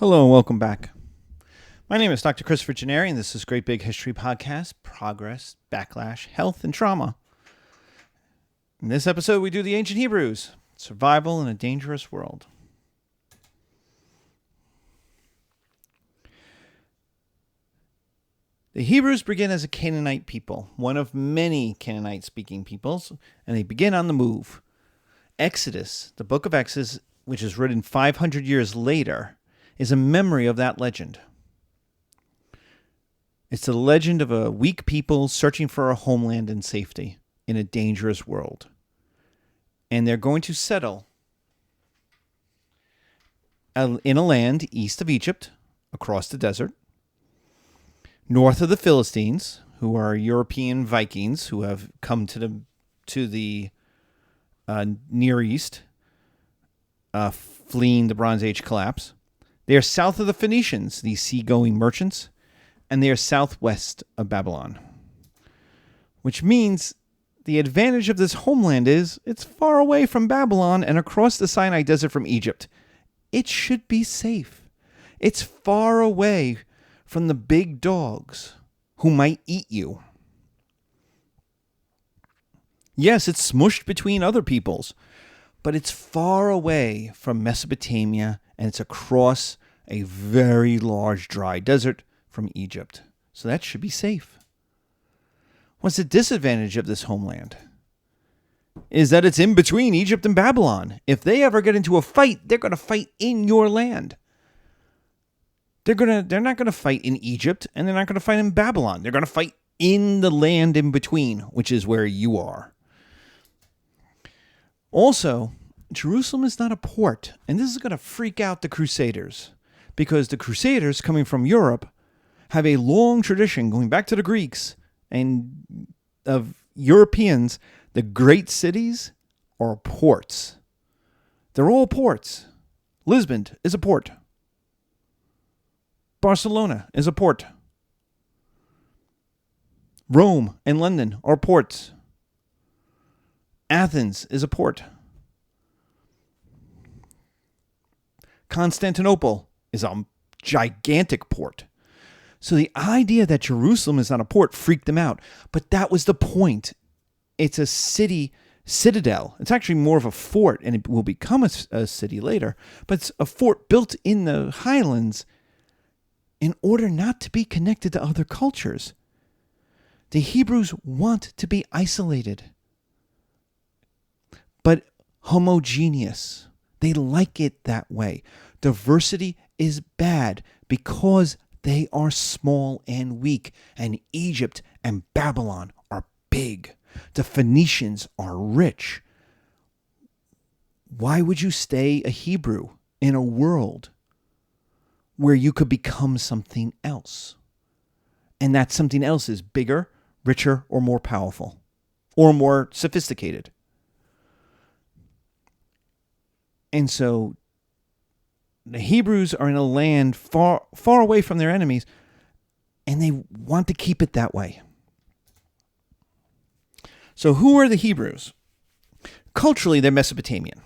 Hello and welcome back. My name is Dr. Christopher Gennari, and this is Great Big History Podcast, Progress, Backlash, Health, and Trauma. In this episode, we do the Ancient Hebrews, Survival in a Dangerous World. The Hebrews begin as a Canaanite people, one of many Canaanite-speaking peoples, and they begin on the move. Exodus, the book of Exodus, which is written 500 years later, is a memory of that legend. It's the legend of a weak people searching for a homeland and safety in a dangerous world. And they're going to settle in a land east of Egypt, across the desert, north of the Philistines, who are European Vikings who have come to the Near East, fleeing the Bronze Age collapse. They are south of the Phoenicians, these seagoing merchants, and they are southwest of Babylon. Which means the advantage of this homeland is it's far away from Babylon and across the Sinai Desert from Egypt. It should be safe. It's far away from the big dogs who might eat you. Yes, it's smushed between other peoples, but it's far away from Mesopotamia and it's across a very large dry desert from Egypt. So that should be safe. What's the disadvantage of this homeland? Is that it's in between Egypt and Babylon. If they ever get into a fight, they're going to fight in your land. They're not going to fight in Egypt, and they're not going to fight in Babylon. They're going to fight in the land in between, which is where you are. Also, Jerusalem is not a port, and this is going to freak out the Crusaders, because the Crusaders coming from Europe have a long tradition going back to the Greeks and of Europeans. The great cities are ports. They're all ports. Lisbon is a port. Barcelona is a port. Rome and London are ports. Athens is a port. Constantinople is a gigantic port. So the idea that Jerusalem is not a port freaked them out. But that was the point. It's a citadel. It's actually more of a fort, and it will become a city later. But it's a fort built in the highlands in order not to be connected to other cultures. The Hebrews want to be isolated, but homogeneous. They like it that way. Diversity is bad because they are small and weak, and Egypt and Babylon are big. The Phoenicians are rich. Why would you stay a Hebrew in a world where you could become something else? And that something else is bigger, richer, or more powerful, or more sophisticated. And so the Hebrews are in a land far, far away from their enemies, and they want to keep it that way. So who are the Hebrews? Culturally, they're Mesopotamian.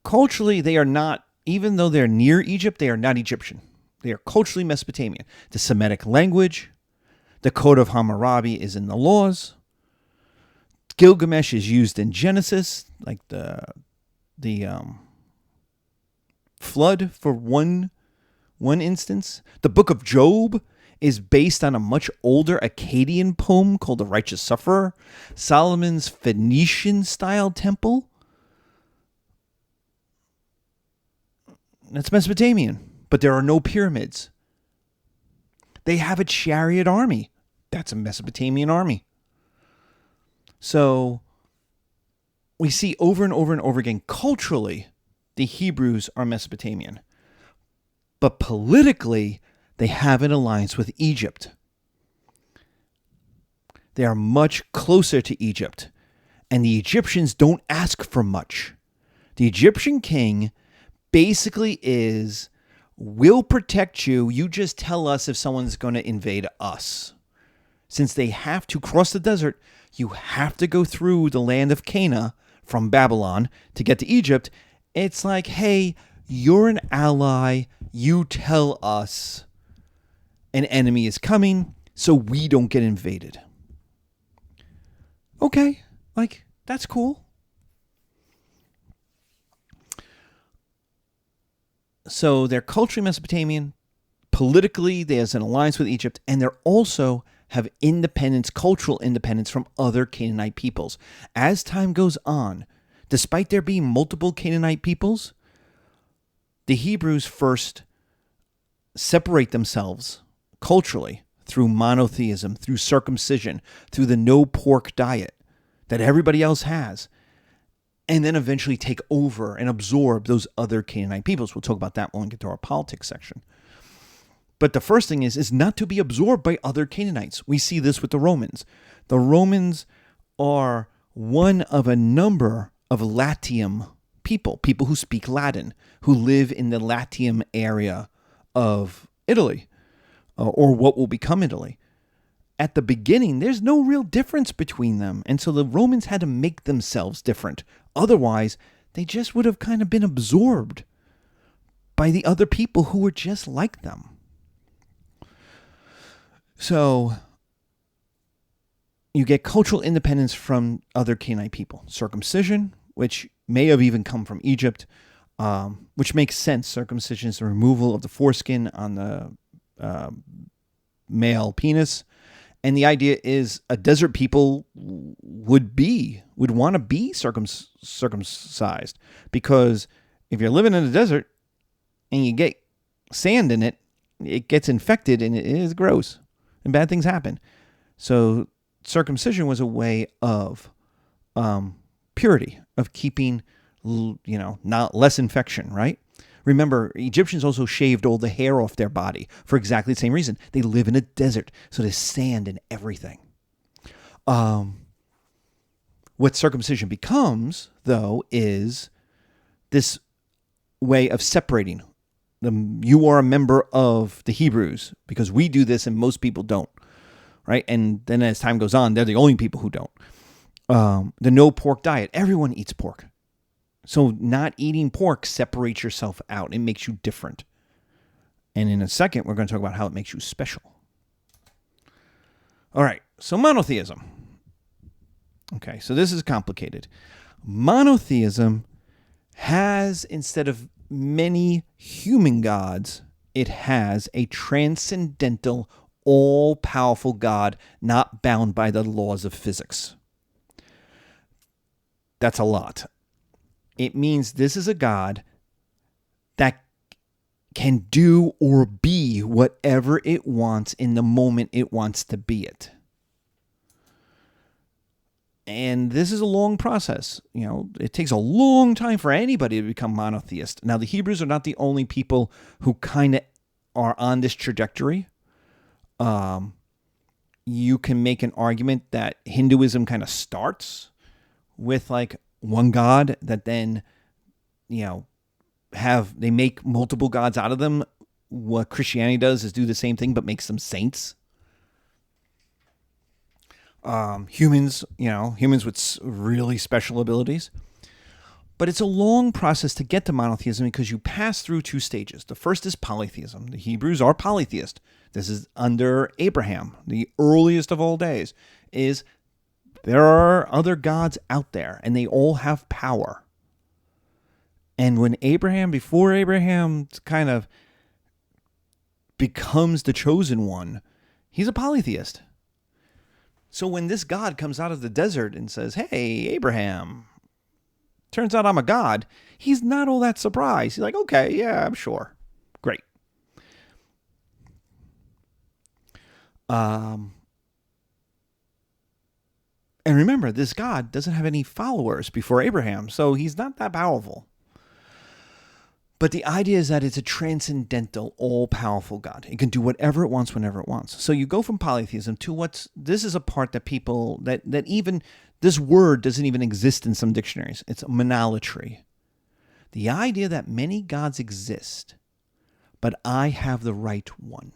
Culturally, they are not, even though they're near Egypt, they are not Egyptian. They are culturally Mesopotamian. The Semitic language, the Code of Hammurabi is in the laws. Gilgamesh is used in Genesis, like the flood for one instance. The Book of Job is based on a much older Akkadian poem called The Righteous Sufferer. Solomon's Phoenician-style temple, that's Mesopotamian, but there are no pyramids. They have a chariot army. That's a Mesopotamian army. So we see over and over and over again, culturally, the Hebrews are Mesopotamian. But politically, they have an alliance with Egypt. They are much closer to Egypt. And the Egyptians don't ask for much. The Egyptian king basically is, we'll protect you. You just tell us if someone's going to invade us. Since they have to cross the desert, you have to go through the land of Canaan from Babylon to get to Egypt. It's like, hey, You're an ally. You tell us an enemy is coming so we don't get invaded. Okay, like, that's cool. So they're culturally Mesopotamian. Politically, there's an alliance with Egypt, and they're also have independence, cultural independence from other Canaanite peoples. As time goes on, despite there being multiple Canaanite peoples, the Hebrews first separate themselves culturally through monotheism, through circumcision, through the no pork diet that everybody else has, and then eventually take over and absorb those other Canaanite peoples. We'll talk about that when we get to our politics section. But the first thing is not to be absorbed by other Canaanites. We see this with the Romans. The Romans are one of a number of Latium people who speak Latin, who live in the Latium area of Italy, or what will become Italy. At the beginning, there's no real difference between them. And so the Romans had to make themselves different. Otherwise, they just would have kind of been absorbed by the other people who were just like them. So you get cultural independence from other Canaanite people. Circumcision, which may have even come from Egypt, which makes sense. Circumcision is the removal of the foreskin on the male penis. And the idea is a desert people would want to be circumcised, because if you're living in the desert and you get sand in it, it gets infected and it is gross and bad things happen. So circumcision was a way of purity, of keeping, not less infection, right? Remember, Egyptians also shaved all the hair off their body for exactly the same reason. They live in a desert, so there's sand and everything. What circumcision becomes, though, is this way of separating. You are a member of the Hebrews because we do this and most people don't, right? And then as time goes on, they're the only people who don't. The no pork diet. Everyone eats pork. So not eating pork separates yourself out. It makes you different. And in a second, we're going to talk about how it makes you special. All right, so monotheism. Okay, so this is complicated. Monotheism has, instead of many human gods, it has a transcendental, all-powerful God not bound by the laws of physics. That's a lot. It means this is a God that can do or be whatever it wants in the moment it wants to be it. And this is a long process. It takes a long time for anybody to become monotheist. Now, the Hebrews are not the only people who kind of are on this trajectory. You can make an argument that Hinduism kind of starts with like one God that then, they make multiple gods out of them. What Christianity does is do the same thing, but makes them saints. Humans with really special abilities. But it's a long process to get to monotheism because you pass through two stages. The first is polytheism. The Hebrews are polytheist. This is under Abraham, the earliest of all days, is there are other gods out there, and they all have power. And before Abraham kind of becomes the chosen one, he's a polytheist. So when this God comes out of the desert and says, "Hey, Abraham, turns out I'm a god," he's not all that surprised. He's like, "Okay, yeah, I'm sure. Great." And remember, this God doesn't have any followers before Abraham, so he's not that powerful. But the idea is that it's a transcendental, all-powerful God. It can do whatever it wants, whenever it wants. So you go from polytheism to this is a part that people, that even, this word doesn't even exist in some dictionaries. It's monolatry. The idea that many gods exist, but I have the right one.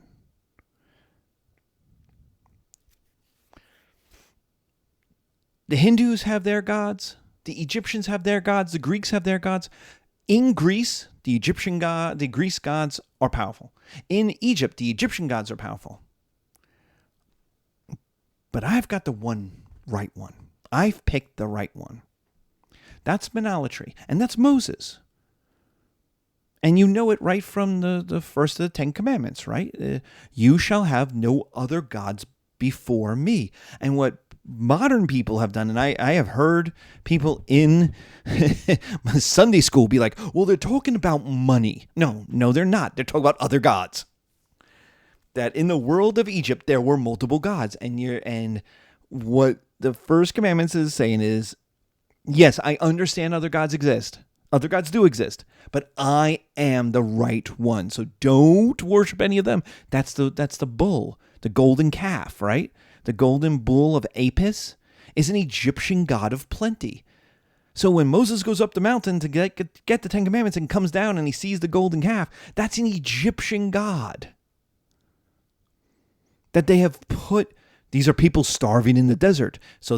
The Hindus have their gods. The Egyptians have their gods. The Greeks have their gods. In Greece, the Greece gods are powerful. In Egypt, the Egyptian gods are powerful. But I've got the right one. I've picked the right one. That's monolatry, and that's Moses. And you know it right from the first of the 10 Commandments, right? You shall have no other gods before me. And what modern people have done, and I have heard people in Sunday school be like, well, they're talking about money. No, they're not. They're talking about other gods. That in the world of Egypt, there were multiple gods. And what the first commandments is saying is, yes, I understand other gods exist. Other gods do exist, but I am the right one. So don't worship any of them. That's the bull, the golden calf, right? The golden bull of Apis is an Egyptian god of plenty. So when Moses goes up the mountain to get the 10 Commandments and comes down and he sees the golden calf, that's an Egyptian god. That they have put, these are people starving in the desert. So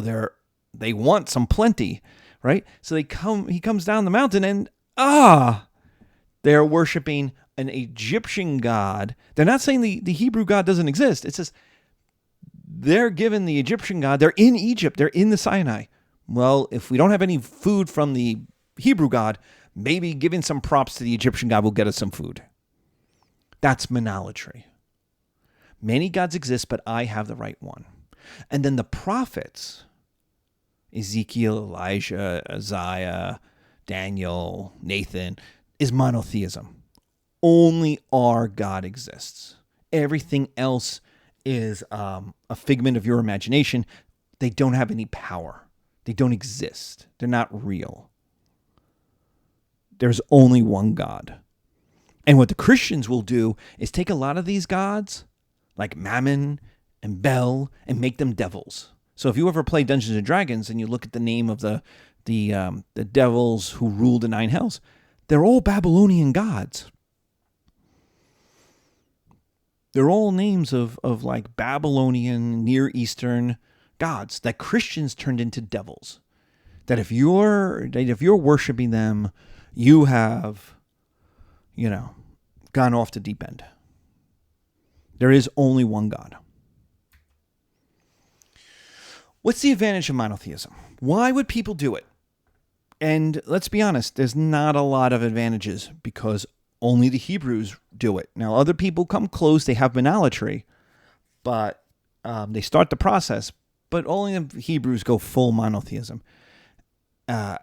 they want some plenty. Right? So he comes down the mountain and they're worshiping an Egyptian god. They're not saying the Hebrew God doesn't exist. It's just they're given the Egyptian God. They're in Egypt. They're in the Sinai. Well, if we don't have any food from the Hebrew God, maybe giving some props to the Egyptian God will get us some food. That's monolatry. Many gods exist, but I have the right one. And then the prophets, Ezekiel, Elijah, Isaiah, Daniel, Nathan, is monotheism. Only our God exists. Everything else is a figment of your imagination. They don't have any power. They don't exist. They're not real. There's only one God. And what the Christians will do is take a lot of these gods, like Mammon and Bel, and make them devils. So if you ever play Dungeons and Dragons and you look at the name of the devils who rule the 9 hells, they're all Babylonian gods. They're all names of like Babylonian, Near Eastern gods that Christians turned into devils. That if you're worshiping them, you have, gone off the deep end. There is only one God. What's the advantage of monotheism? Why would people do it? And let's be honest, there's not a lot of advantages because only the Hebrews do it. Now, other people come close. They have monolatry, but they start the process. But only the Hebrews go full monotheism. And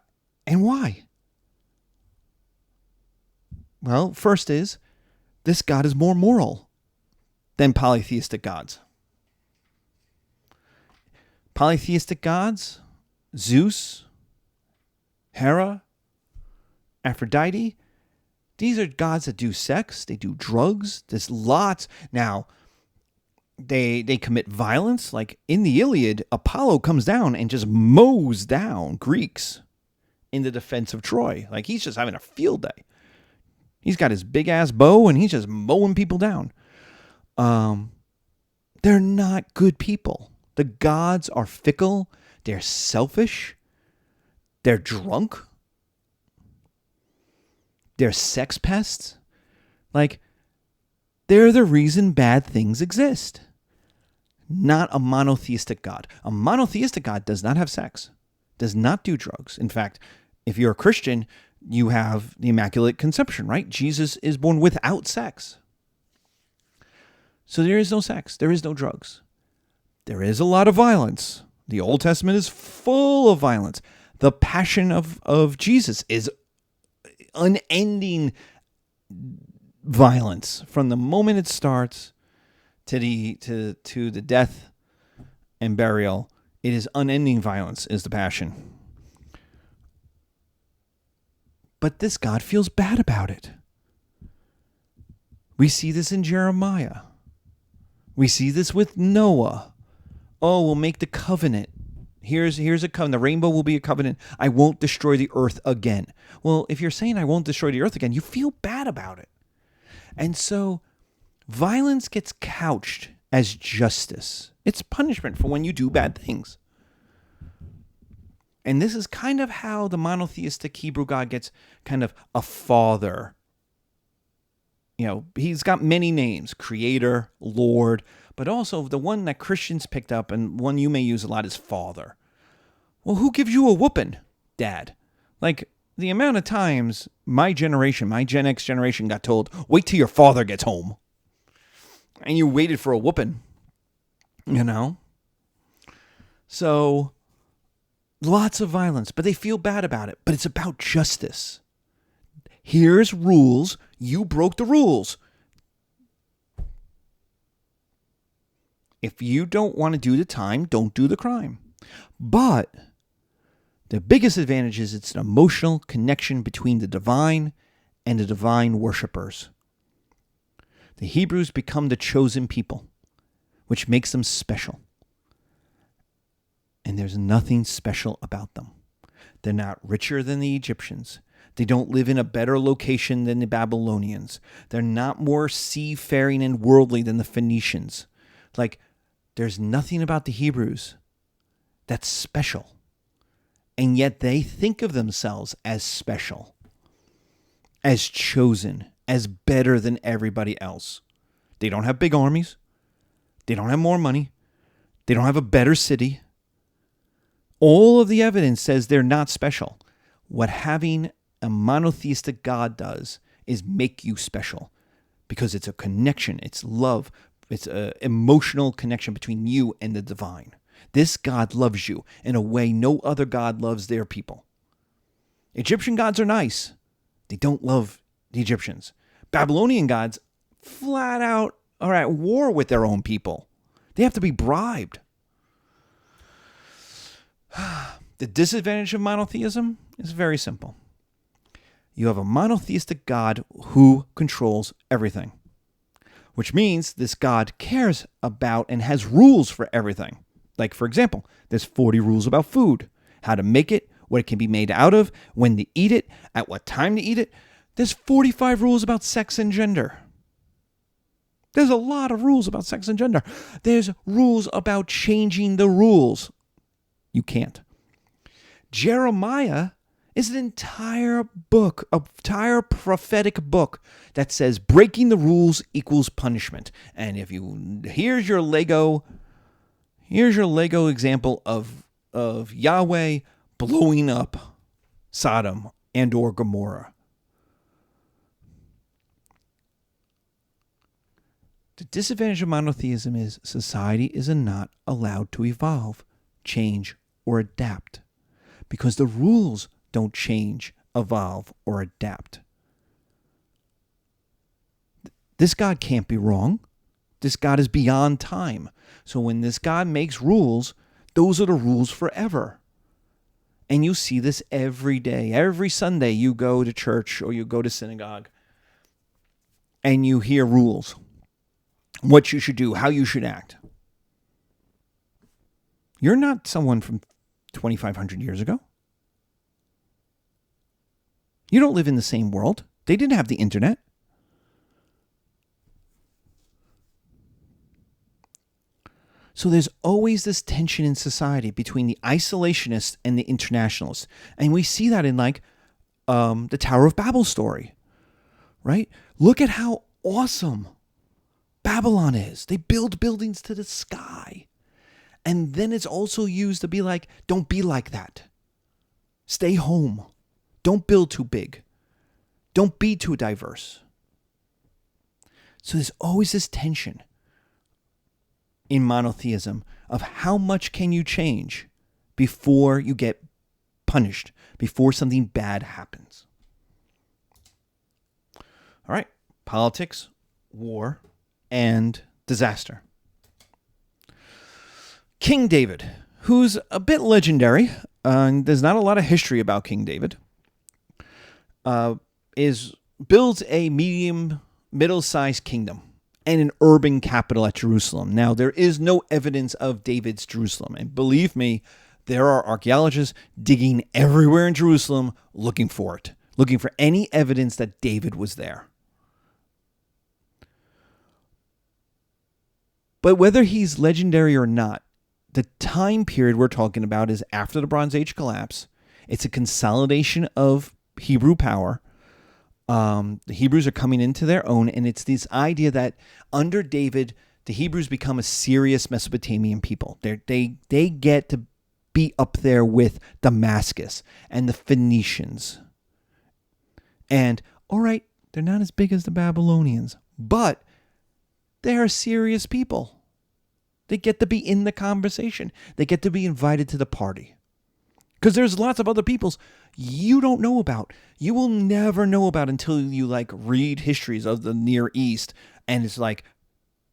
why? Well, first is, this God is more moral than polytheistic gods. Polytheistic gods, Zeus, Hera, Aphrodite, these are gods that do sex, they do drugs, there's lots. Now, they commit violence. Like in the Iliad, Apollo comes down and just mows down Greeks in the defense of Troy. Like he's just having a field day. He's got his big-ass bow and he's just mowing people down. They're not good people. The gods are fickle. They're selfish. They're drunk. They're sex pests. Like, they're the reason bad things exist. Not a monotheistic God. A monotheistic God does not have sex, does not do drugs. In fact, if you're a Christian, you have the Immaculate Conception, right? Jesus is born without sex. So there is no sex. There is no drugs. There is a lot of violence. The Old Testament is full of violence. The passion of Jesus is unending violence from the moment it starts to the death and burial. It is unending violence is the passion. But this God feels bad about it. We see this in Jeremiah. We see this with Noah. Oh, we'll make the covenant. Here's a covenant. The rainbow will be a covenant. I won't destroy the earth again. Well, if you're saying I won't destroy the earth again, you feel bad about it. And so violence gets couched as justice. It's punishment for when you do bad things. And this is kind of how the monotheistic Hebrew God gets kind of a father. He's got many names: Creator, Lord, but also the one that Christians picked up and one you may use a lot is Father. Well, who gives you a whooping? Dad. Like, the amount of times my generation, my Gen X generation got told, wait till your father gets home. And you waited for a whooping, So, lots of violence, but they feel bad about it. But it's about justice. Here's rules. You broke the rules. If you don't want to do the time, don't do the crime. But the biggest advantage is it's an emotional connection between the divine and the divine worshipers. The Hebrews become the chosen people, which makes them special. And there's nothing special about them. They're not richer than the Egyptians. They don't live in a better location than the Babylonians. They're not more seafaring and worldly than the Phoenicians. There's nothing about the Hebrews that's special. And yet they think of themselves as special, as chosen, as better than everybody else. They don't have big armies. They don't have more money. They don't have a better city. All of the evidence says they're not special. What having a monotheistic God does is make you special, because it's a connection, it's love, it's an emotional connection between you and the divine. This God loves you in a way no other God loves their people. Egyptian gods are nice. They don't love the Egyptians. Babylonian gods flat out are at war with their own people. They have to be bribed. The disadvantage of monotheism is very simple. You have a monotheistic God who controls everything, which means this God cares about and has rules for everything. Like, for example, there's 40 rules about food, how to make it, what it can be made out of, when to eat it, at what time to eat it. There's 45 rules about sex and gender. There's a lot of rules about sex and gender. There's rules about changing the rules. You can't. Jeremiah is an entire book, an entire prophetic book that says breaking the rules equals punishment. And here's your Lego example of Yahweh blowing up Sodom and or Gomorrah. The disadvantage of monotheism is society is not allowed to evolve, change, or adapt, because the rules don't change, evolve, or adapt. This God can't be wrong. This God is beyond time. So when this God makes rules, those are the rules forever. And you see this every day. Every Sunday you go to church or you go to synagogue and you hear rules. What you should do, how you should act. You're not someone from 2,500 years ago. You don't live in the same world. They didn't have the internet. So there's always this tension in society between the isolationists and the internationalists. And we see that in the Tower of Babel story, right? Look at how awesome Babylon is. They build buildings to the sky. And then it's also used to be like, don't be like that. Stay home. Don't build too big. Don't be too diverse. So there's always this tension in monotheism of how much can you change before you get punished, before something bad happens. All right, politics, war, and disaster. King David, who's a bit legendary, there's not a lot of history about King David, builds a middle-sized kingdom and an urban capital at Jerusalem. Now, there is no evidence of David's Jerusalem. And believe me, there are archaeologists digging everywhere in Jerusalem looking for it, looking for any evidence that David was there. But whether he's legendary or not, the time period we're talking about is after the Bronze Age collapse. It's a consolidation of Hebrew power. The Hebrews are coming into their own, and it's this idea that under David, the Hebrews become a serious Mesopotamian people. They get to be up there with Damascus and the Phoenicians. And, all right, they're not as big as the Babylonians, but they're serious people. They get to be in the conversation. They get to be invited to the party. Because there's lots of other peoples you don't know about. You will never know about until you read histories of the Near East, and it's like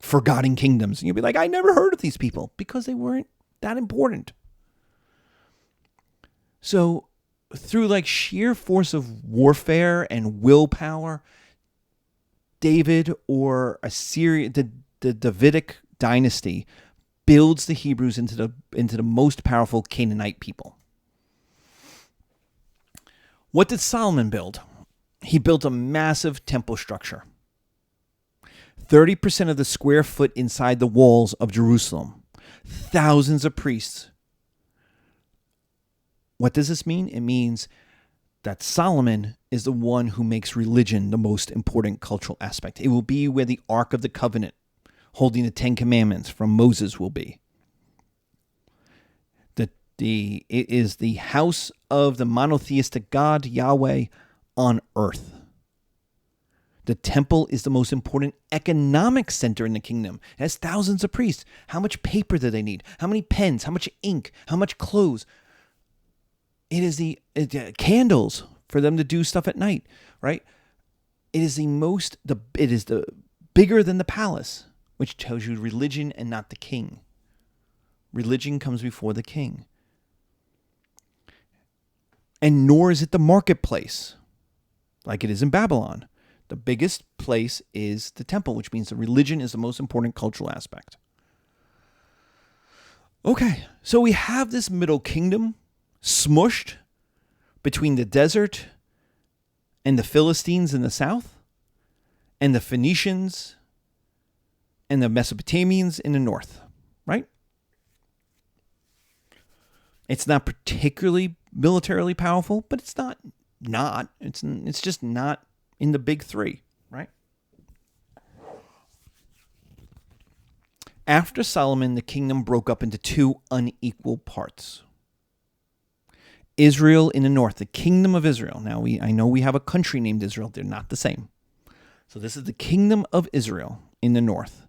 forgotten kingdoms. And you'll be like, I never heard of these people because they weren't that important. So through sheer force of warfare and willpower, David or the Davidic dynasty builds the Hebrews into the most powerful Canaanite people. What did Solomon build? He built a massive temple structure. 30% of the square foot inside the walls of Jerusalem. Thousands of priests. What does this mean? It means that Solomon is the one who makes religion the most important cultural aspect. It will be where the Ark of the Covenant, holding the Ten Commandments from Moses, will be. It is the house of the monotheistic God, Yahweh, on earth. The temple is the most important economic center in the kingdom. It has thousands of priests. How much paper do they need? How many pens? How much ink? How much clothes? It is the candles for them to do stuff at night, right? It is the bigger than the palace, which tells you religion and not the king. Religion comes before the king. And nor is it the marketplace, like it is in Babylon. The biggest place is the temple, which means the religion is the most important cultural aspect. Okay, so we have this middle kingdom smushed between the desert and the Philistines in the south, and the Phoenicians and the Mesopotamians in the north, right? It's not particularly militarily powerful, but it's not. It's just not in the big three, right? After Solomon, the kingdom broke up into two unequal parts. Israel in the north, the kingdom of Israel. Now, I know we have a country named Israel. They're not the same. So this is the kingdom of Israel in the north.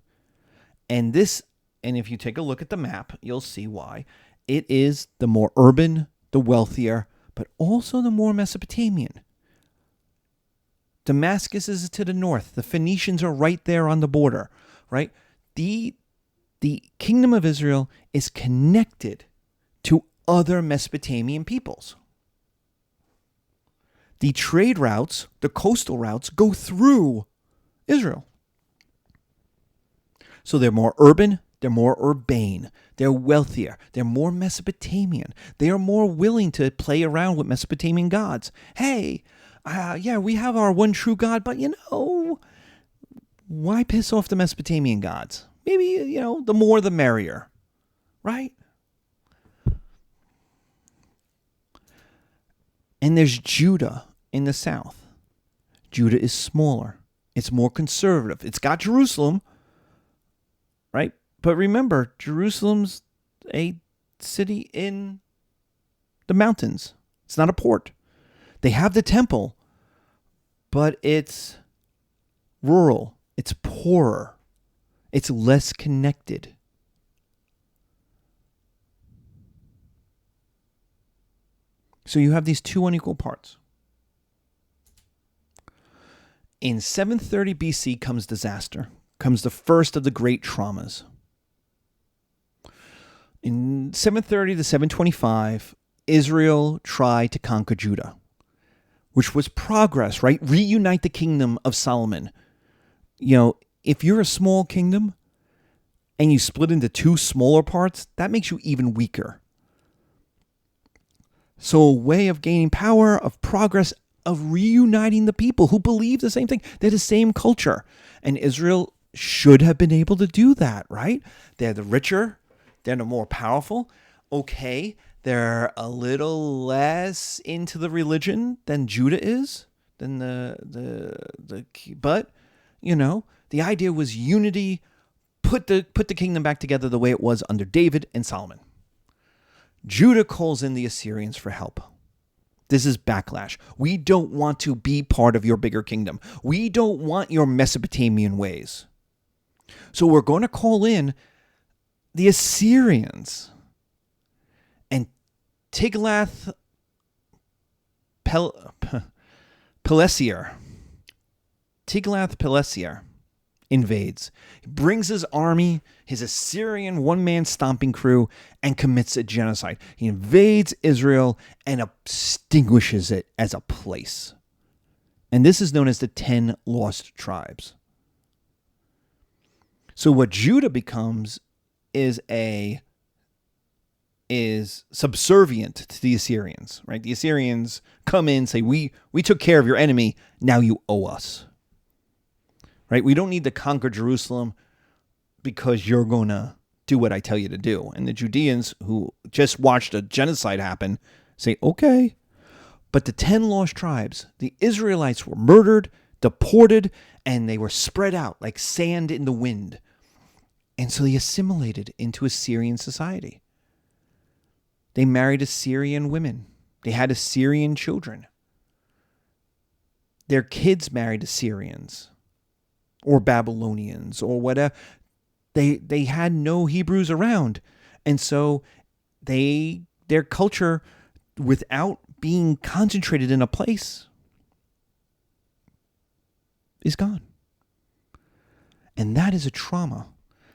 And if you take a look at the map, you'll see why. It is the more urban, the wealthier, but also the more Mesopotamian. Damascus is to the north. The Phoenicians are right there on the border, right? The kingdom of Israel is connected to other Mesopotamian peoples. The trade routes, the coastal routes, go through Israel. So they're more urban, they're more urbane, they're wealthier, they're more Mesopotamian. They are more willing to play around with Mesopotamian gods. Hey, we have our one true God, but why piss off the Mesopotamian gods? Maybe, the more the merrier, right? And there's Judah in the south. Judah is smaller. It's more conservative. It's got Jerusalem, right? But remember, Jerusalem's a city in the mountains. It's not a port. They have the temple, but it's rural. It's poorer. It's less connected. So you have these two unequal parts. In 730 BC comes disaster, comes the first of the great traumas. In 730 to 725, Israel tried to conquer Judah, which was progress, right? Reunite the kingdom of Solomon. If you're a small kingdom and you split into two smaller parts, that makes you even weaker. So a way of gaining power, of progress, of reuniting the people who believe the same thing. They're the same culture. And Israel should have been able to do that, right? They're the richer. They're the more powerful. Okay, they're a little less into the religion than Judah is, than but the idea was unity, put the kingdom back together the way it was under David and Solomon. Judah calls in the Assyrians for help. This is backlash. We don't want to be part of your bigger kingdom. We don't want your Mesopotamian ways. So we're going to call in the Assyrians. And Tiglath-Pileser invades. He brings his army, his Assyrian one-man stomping crew, and commits a genocide. He invades Israel and extinguishes it as a place. And this is known as the 10 Lost Tribes. So what Judah becomes is subservient to the Assyrians, right? The Assyrians come in, say, we took care of your enemy, now you owe us. Right? We don't need to conquer Jerusalem because you're going to do what I tell you to do. And the Judeans, who just watched a genocide happen, say, okay. But the 10 lost tribes, the Israelites were murdered, deported, and they were spread out like sand in the wind. And so they assimilated into Assyrian society. They married Assyrian women. They had Assyrian children. Their kids married Assyrians or Babylonians or whatever. They had no Hebrews around. And so their culture, without being concentrated in a place, is gone. And that is a trauma.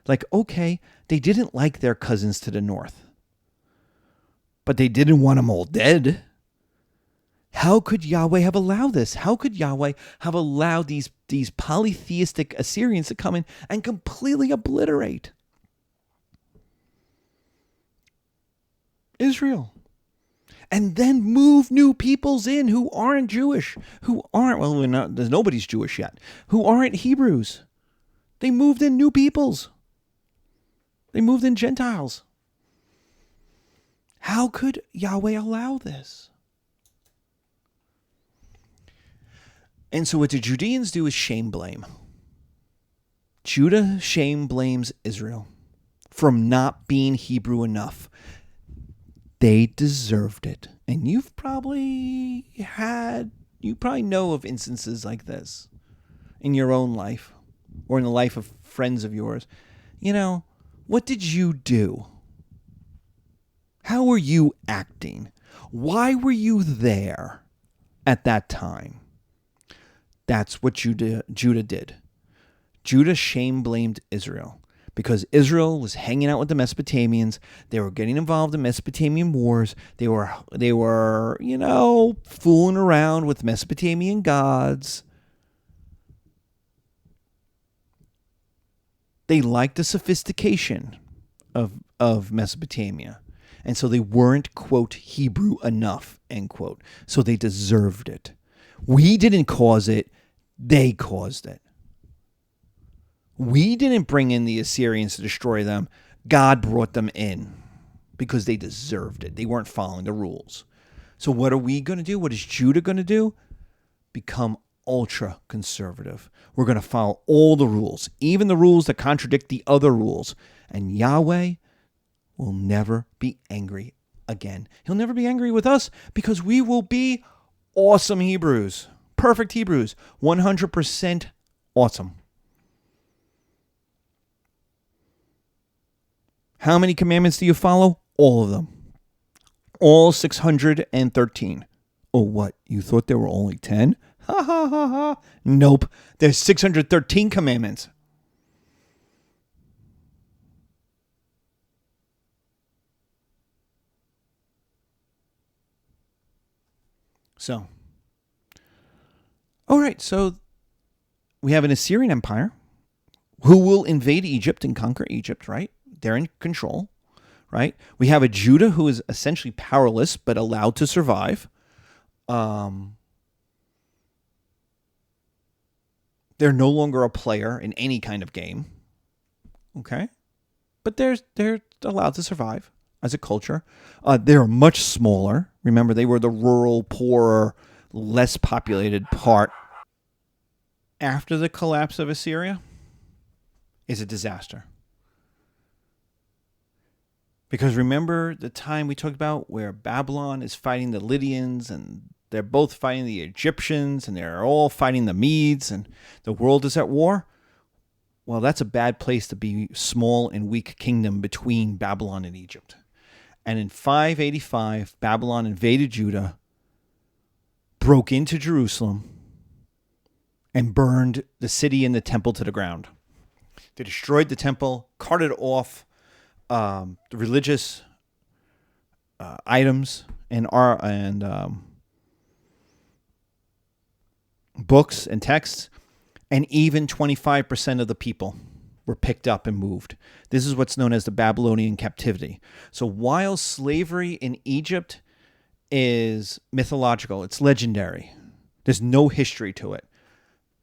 Like, okay, they didn't like their cousins to the north, but they didn't want them all dead. How could Yahweh have allowed this? How could Yahweh have allowed these polytheistic Assyrians to come in and completely obliterate Israel? And then move new peoples in who aren't Jewish, there's nobody's Jewish yet, who aren't Hebrews. They moved in new peoples. They moved in Gentiles. How could Yahweh allow this? And so what the Judeans do is shame blame. Judah shame blames Israel from not being Hebrew enough. They deserved it. And you probably know of instances like this in your own life or in the life of friends of yours. What did you do? How were you acting? Why were you there at that time? That's what Judah did. Judah shame blamed Israel because Israel was hanging out with the Mesopotamians. They were getting involved in Mesopotamian wars. They were fooling around with Mesopotamian gods. They liked the sophistication of Mesopotamia. And so they weren't, quote, Hebrew enough, end quote. So they deserved it. We didn't cause it. They caused it. We didn't bring in the Assyrians to destroy them. God brought them in because they deserved it. They weren't following the rules. So what are we going to do? What is Judah going to do? Become ultra conservative. We're going to follow all the rules, even the rules that contradict the other rules. And Yahweh will never be angry again. He'll never be angry with us because we will be awesome Hebrews. Perfect Hebrews. 100% awesome. How many commandments do you follow? All of them. All 613. Oh, what? You thought there were only 10? Ha ha ha ha. Nope. There's 613 commandments. So, all right, so we have an Assyrian Empire who will invade Egypt and conquer Egypt, right? They're in control, right? We have a Judah who is essentially powerless but allowed to survive. They're no longer a player in any kind of game, okay? but they're allowed to survive as a culture. They're much smaller. Remember, they were the rural, poorer, less populated part. After the collapse of Assyria is a disaster. Because remember the time we talked about where Babylon is fighting the Lydians and they're both fighting the Egyptians and they're all fighting the Medes and the world is at war? Well, that's a bad place to be, small and weak kingdom between Babylon and Egypt. And in 585, Babylon invaded Judah, broke into Jerusalem, and burned the city and the temple to the ground. They destroyed the temple, carted off the religious items and books and texts, and even 25% of the people were picked up and moved. This is what's known as the Babylonian captivity. So while slavery in Egypt is mythological, it's legendary, there's no history to it.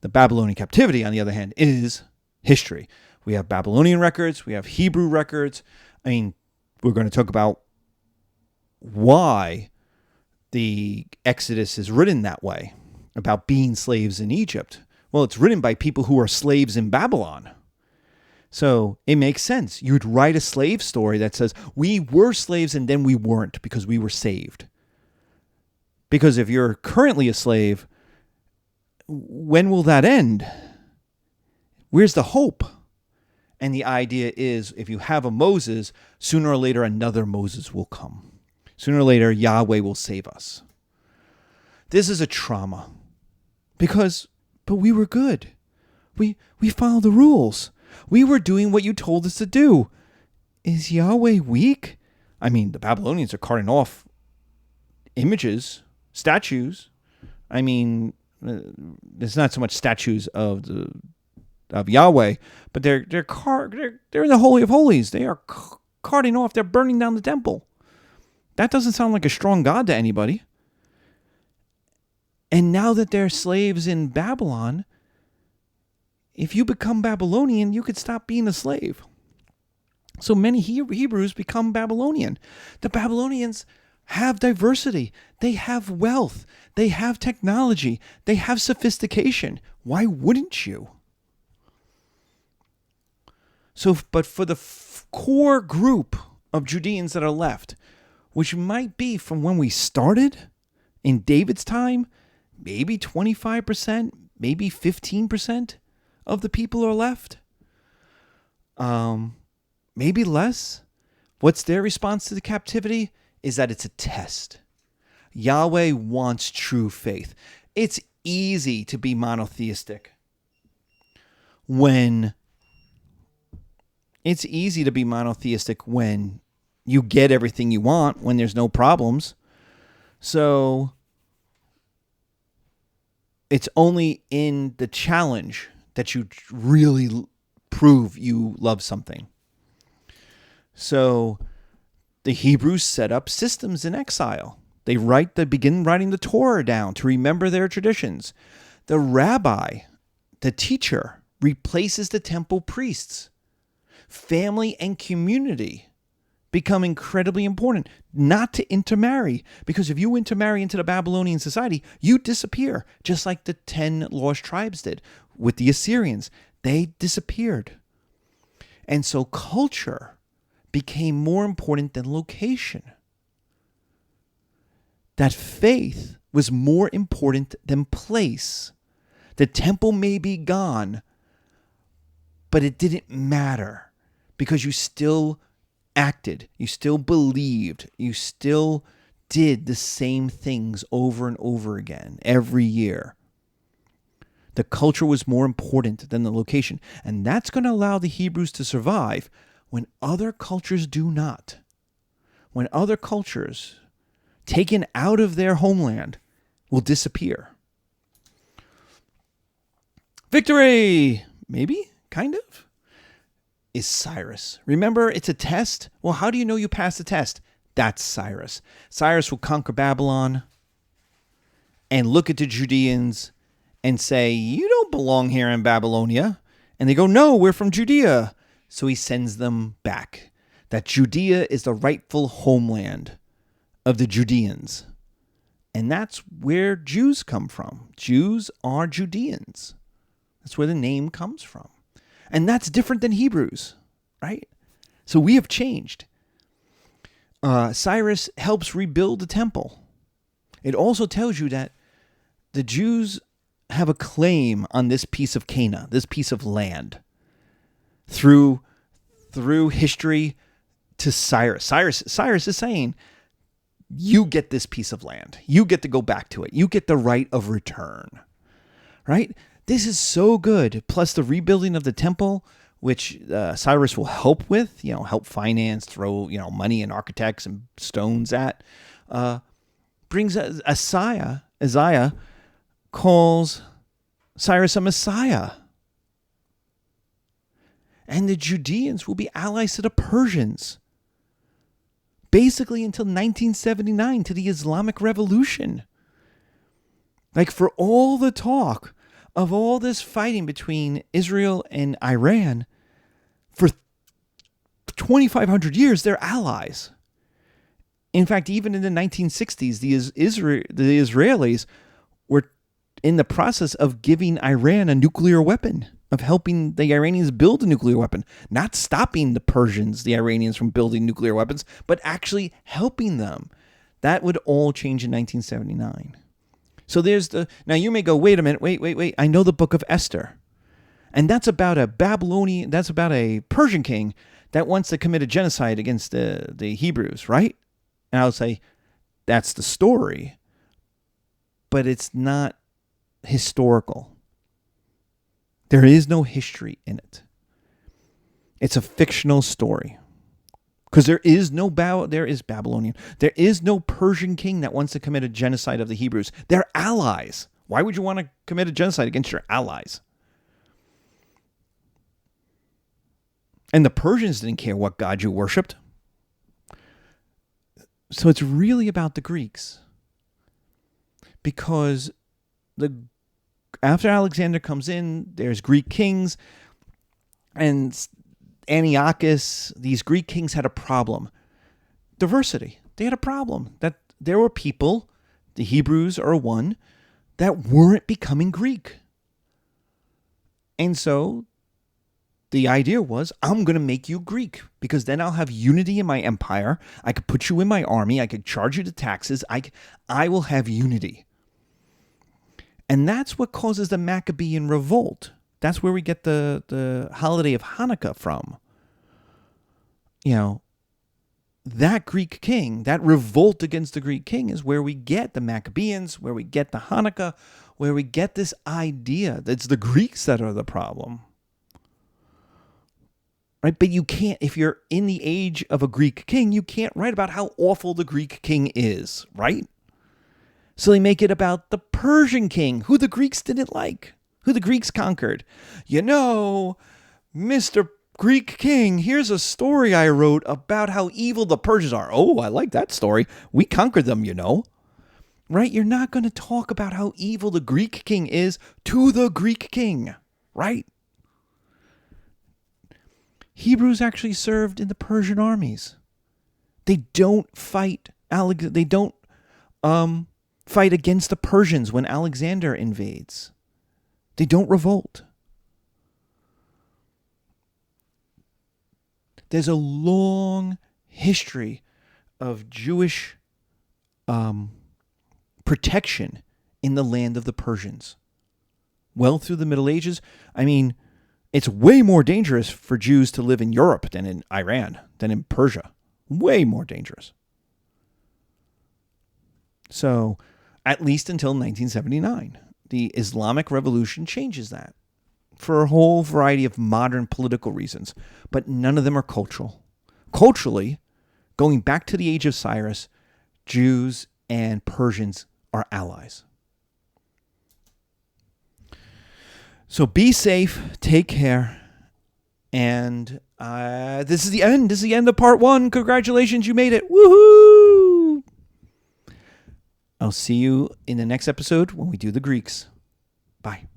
The Babylonian captivity, on the other hand, is history. We have Babylonian records, we have Hebrew records. I mean, we're going to talk about why the Exodus is written that way, about being slaves in Egypt. Well, it's written by people who are slaves in Babylon. So it makes sense. You'd write a slave story that says, we were slaves and then we weren't because we were saved. Because if you're currently a slave, when will that end? Where's the hope? And the idea is, if you have a Moses, sooner or later another Moses will come. Sooner or later, Yahweh will save us. This is a trauma. But we were good. We followed the rules. We were doing what you told us to do. Is Yahweh weak? I mean, the Babylonians are carting off images, statues. I mean, there's not so much statues of Yahweh, but they're in the Holy of Holies. They are carting off. They're burning down the temple. That doesn't sound like a strong God to anybody. And now that they're slaves in Babylon, if you become Babylonian, you could stop being a slave. So many Hebrews become Babylonian. The Babylonians have diversity. They have wealth. They have technology. They have sophistication. Why wouldn't you? So, but for the core group of Judeans that are left, which might be from when we started in David's time, maybe 25%, maybe 15% of the people are left. Maybe less. What's their response to the captivity? Is that it's a test. Yahweh wants true faith. It's easy to be monotheistic when you get everything you want, when there's no problems. So it's only in the challenge that you really prove you love something. So the Hebrews set up systems in exile. They begin writing the Torah down to remember their traditions. The rabbi, the teacher, replaces the temple priests. Family and community become incredibly important. Not to intermarry, because if you intermarry into the Babylonian society, you disappear, just like the 10 lost tribes did with the Assyrians. They disappeared. And so culture became more important than location. That faith was more important than place. The temple may be gone, but it didn't matter because you still acted, you still believed, you still did the same things over and over again every year. The culture was more important than the location, and that's going to allow the Hebrews to survive when other cultures do not. When other cultures taken out of their homeland will disappear. Victory! Maybe? Kind of? Is Cyrus. Remember, it's a test? Well, how do you know you passed the test? That's Cyrus. Cyrus will conquer Babylon and look at the Judeans and say, you don't belong here in Babylonia. And they go, no, we're from Judea. So he sends them back. That Judea is the rightful homeland of the Judeans. And that's where Jews come from. Jews are Judeans. That's where the name comes from. And that's different than Hebrews, right? So we have changed. Cyrus helps rebuild the temple. It also tells you that the Jews have a claim on this piece of Canaan, this piece of land, through history to Cyrus. Cyrus is saying, you get this piece of land. You get to go back to it. You get the right of return, right? This is so good. Plus the rebuilding of the temple, which Cyrus will help with, help finance, throw, money and architects and stones at, brings Isaiah calls Cyrus a Messiah. And the Judeans will be allies to the Persians, basically until 1979, to the Islamic Revolution. Like, for all the talk of all this fighting between Israel and Iran, for 2,500 years, they're allies. In fact, even in the 1960s, the Israelis were in the process of giving Iran a nuclear weapon, of helping the Iranians build a nuclear weapon, not stopping the Persians, the Iranians, from building nuclear weapons, but actually helping them. That would all change in 1979. So now you may go, wait a minute, wait. I know the book of Esther. And that's about a Persian king that wants to commit a genocide against the Hebrews, right? And I'll say, that's the story, but it's not historical. There is no history in it. It's a fictional story. Because there is Babylonian. There is no Persian king that wants to commit a genocide of the Hebrews. They're allies. Why would you want to commit a genocide against your allies? And the Persians didn't care what god you worshipped. So it's really about the Greeks. Because after Alexander comes in, there's Greek kings, and Antiochus, these Greek kings had a problem. Diversity. They had a problem that there were people, the Hebrews are one, that weren't becoming Greek. And so the idea was, I'm going to make you Greek, because then I'll have unity in my empire. I could put you in my army. I could charge you the taxes. I will have unity. And that's what causes the Maccabean revolt. That's where we get the holiday of Hanukkah from. That Greek king, that revolt against the Greek king is where we get the Maccabeans, where we get the Hanukkah, where we get this idea that it's the Greeks that are the problem. Right? But you can't, if you're in the age of a Greek king, you can't write about how awful the Greek king is, right? So they make it about the Persian king, who the Greeks didn't like, who the Greeks conquered. Mr. Greek king, here's a story I wrote about how evil the Persians are. Oh, I like that story. We conquered them, Right? You're not going to talk about how evil the Greek king is to the Greek king, right? Hebrews actually served in the Persian armies. They don't fight fight against the Persians when Alexander invades. They don't revolt. There's a long history of Jewish protection in the land of the Persians. Well through the Middle Ages. I mean, it's way more dangerous for Jews to live in Europe than in Iran, than in Persia. Way more dangerous. So, at least until 1979, the Islamic Revolution changes that for a whole variety of modern political reasons, but none of them are cultural. Culturally, going back to the age of Cyrus, Jews and Persians are allies. So be safe, take care, and this is the end. This is the end of part 1. Congratulations, you made it. Woohoo! I'll see you in the next episode when we do the Greeks. Bye.